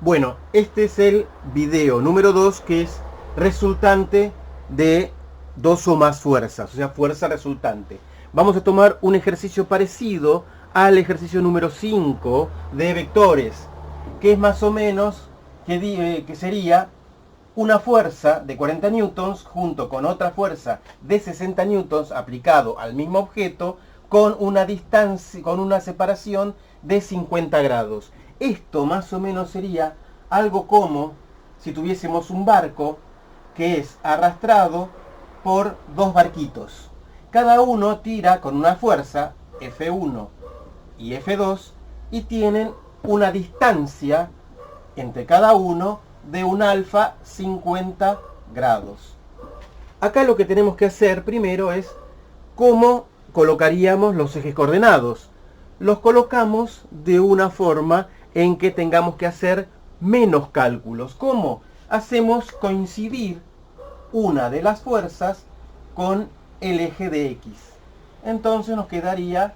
Bueno, este es el video número 2, que es resultante de dos o más fuerzas, o sea, fuerza resultante. Vamos a tomar un ejercicio parecido al ejercicio número 5 de vectores, que es más o menos que sería una fuerza de 40 newtons junto con otra fuerza de 60 newtons aplicado al mismo objeto con una distancia, con una separación de 50 grados. Esto más o menos sería algo como si tuviésemos un barco que es arrastrado por dos barquitos. Cada uno tira con una fuerza F1 y F2 y tienen una distancia entre cada uno de un alfa 50 grados. Acá lo que tenemos que hacer primero es cómo colocaríamos los ejes coordenados. Los colocamos de una forma en que tengamos que hacer menos cálculos. ¿Cómo? Hacemos coincidir una de las fuerzas con el eje de X. Entonces nos quedaría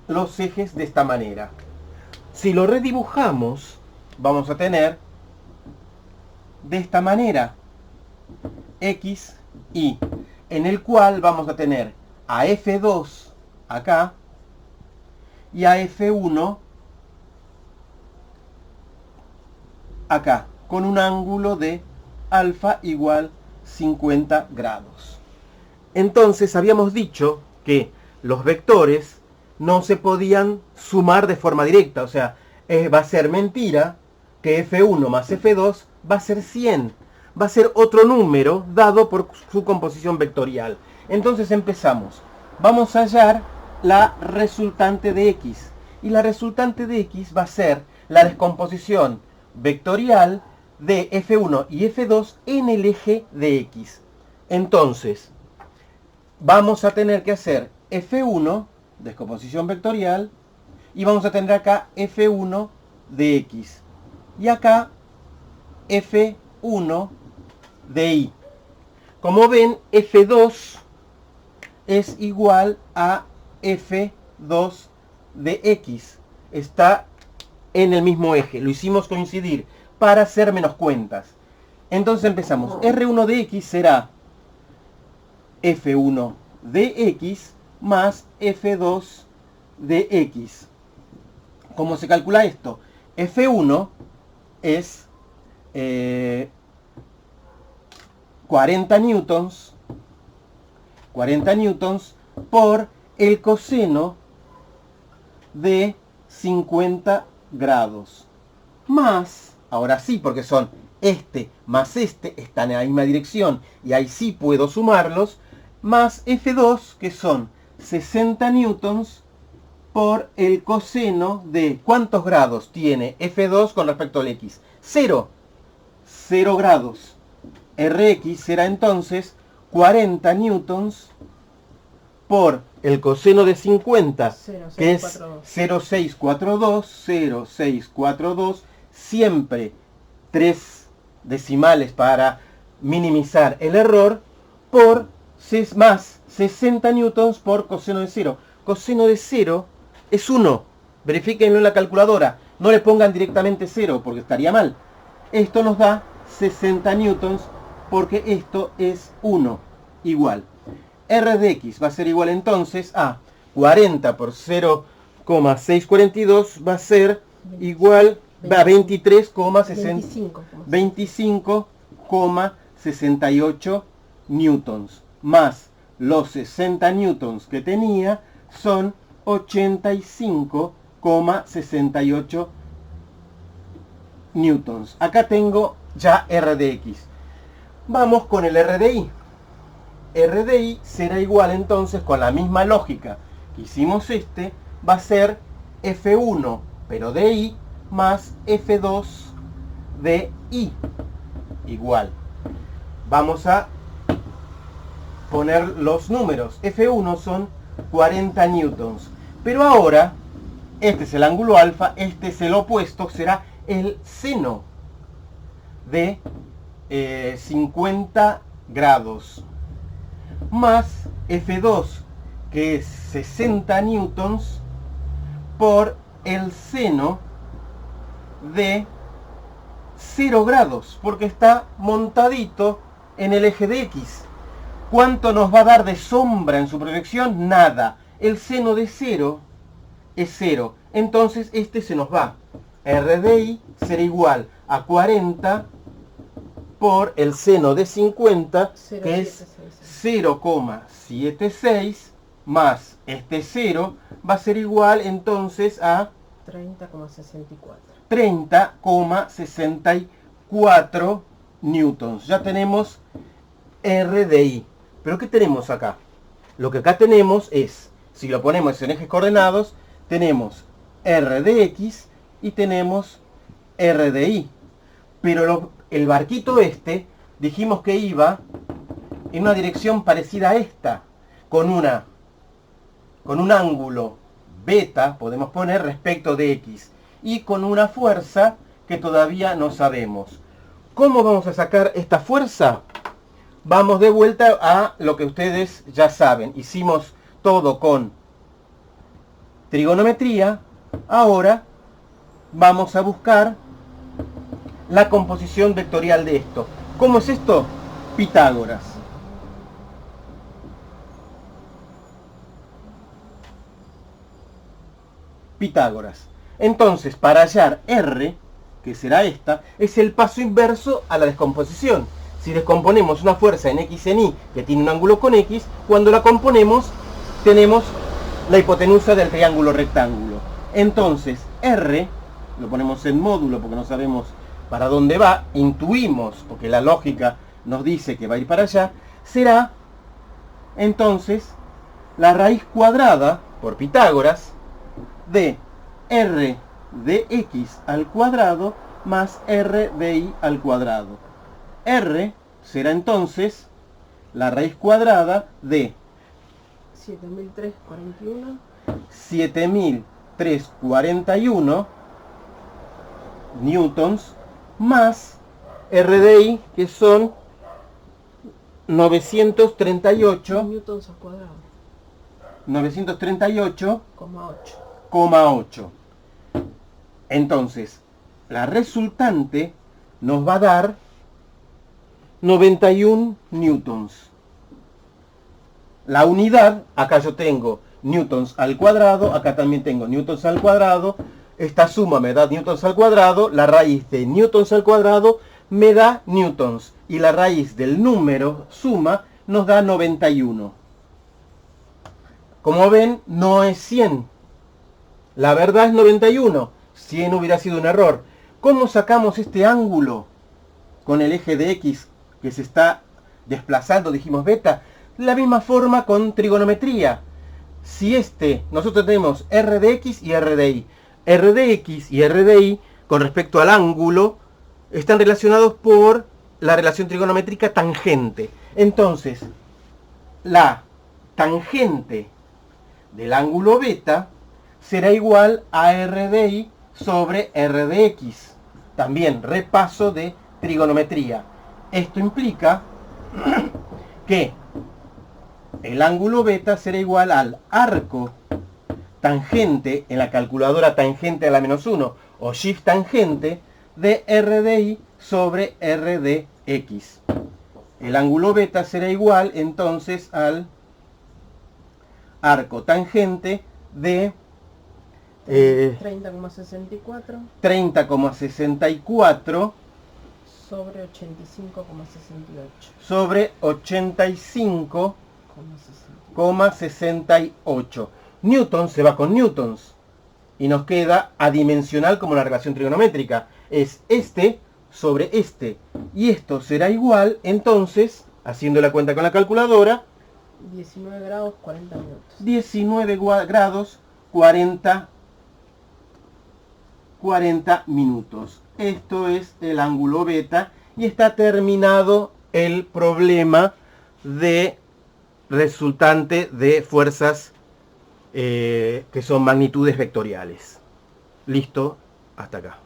los ejes de esta manera. Si lo redibujamos, vamos a tener de esta manera X, Y, en el cual vamos a tener a F2 acá y a F1 acá, con un ángulo de alfa igual 50 grados. Entonces habíamos dicho que los vectores no se podían sumar de forma directa, o sea, va a ser mentira que F1 más F2 va a ser 100, va a ser otro número dado por su composición vectorial. Entonces empezamos. Vamos a hallar la resultante de X, y la resultante de X va a ser la descomposición vectorial de F1 y F2 en el eje de X. Entonces, vamos a tener que hacer F1, descomposición vectorial, y vamos a tener acá F1 de X. Y acá F1 de Y. Como ven, F2 es igual a F2 de X. Está en el mismo eje. Lo hicimos coincidir para hacer menos cuentas. Entonces empezamos. R1 de X será F1 de X más F2 de X. ¿Cómo se calcula esto? F1 es 40 newtons por el coseno de 50 grados. Más, ahora sí, porque son este más este, están en la misma dirección, y ahí sí puedo sumarlos, más F2, que son 60 newtons por el coseno de ¿cuántos grados tiene F2 con respecto al X? 0. 0 grados. Rx será entonces 40 newtons por el coseno de 50, que es 0,642, siempre 3 decimales para minimizar el error, por más 60 newtons por coseno de 0. Coseno de 0 es 1. Verifíquenlo en la calculadora. No le pongan directamente 0 porque estaría mal. Esto nos da 60 newtons porque esto es 1 igual. R de X va a ser igual entonces a 40 por 0,642 va a ser igual a 25,68 newtons, más los 60 newtons que tenía son 85,68 newtons. Acá tengo ya R de X. Vamos con el R de Y. R de Y será igual entonces, con la misma lógica que hicimos va a ser F1 pero de Y más F2 de Y igual. Vamos a poner los números. F1 son 40 newtons, pero ahora este es el ángulo alfa, este es el opuesto, será el seno de 50 grados, más F2, que es 60 newtons, por el seno de 0 grados, porque está montadito en el eje de X. ¿Cuánto nos va a dar de sombra en su proyección? Nada. El seno de 0 es 0. Entonces este se nos va. R de I será igual a 40 por el seno de 50, que es 0,76, más este 0 va a ser igual entonces a 30,64 newtons. Ya tenemos R de I. ¿Pero qué tenemos acá? Lo que acá tenemos es, si lo ponemos en ejes coordenados, tenemos R de X y tenemos R de Y. Pero el barquito este, dijimos que iba en una dirección parecida a esta, con un ángulo beta, podemos poner, respecto de X, y con una fuerza que todavía no sabemos. ¿Cómo vamos a sacar esta fuerza? Vamos de vuelta a lo que ustedes ya saben. Hicimos todo con trigonometría. Ahora vamos a buscar la composición vectorial de esto. ¿Cómo es esto? Pitágoras. Pitágoras. Entonces, para hallar R, que será esta, es el paso inverso a la descomposición. Si descomponemos una fuerza en X en Y, que tiene un ángulo con X, cuando la componemos, tenemos la hipotenusa del triángulo rectángulo. Entonces, R, lo ponemos en módulo porque no sabemos para dónde va, intuimos, porque la lógica nos dice que va a ir para allá, será, entonces, la raíz cuadrada, por Pitágoras, de R de X al cuadrado más R de Y al cuadrado. R será entonces la raíz cuadrada de 7.341 newtons más R de I, que son 938 newtons al cuadrado. 938,8. Entonces, la resultante nos va a dar 91 newtons. La unidad, acá yo tengo newtons al cuadrado, acá también tengo newtons al cuadrado. Esta suma me da newtons al cuadrado, la raíz de newtons al cuadrado me da newtons. Y la raíz del número suma nos da 91. Como ven, no es 100. La verdad es 91. 100 hubiera sido un error. ¿Cómo sacamos este ángulo con el eje de X que se está desplazando, dijimos beta? La misma forma con trigonometría. Si nosotros tenemos R de X y R de Y. R de X y R de Y, con respecto al ángulo, están relacionados por la relación trigonométrica tangente. Entonces, la tangente del ángulo beta será igual a R de Y sobre R de X. También repaso de trigonometría. Esto implica que el ángulo beta será igual al arco tangente, en la calculadora tangente a la menos 1, o shift tangente, de R de Y sobre R de X. El ángulo beta será igual entonces al arco tangente de 30,64 sobre 85,68. Newton se va con newtons y nos queda adimensional como la relación trigonométrica. Es este sobre este. Y esto será igual, entonces, haciendo la cuenta con la calculadora, 19 grados 40 minutos. 19 grados 40 minutos. Esto es el ángulo beta y está terminado el problema de resultante de fuerzas que son magnitudes vectoriales. Listo, hasta acá.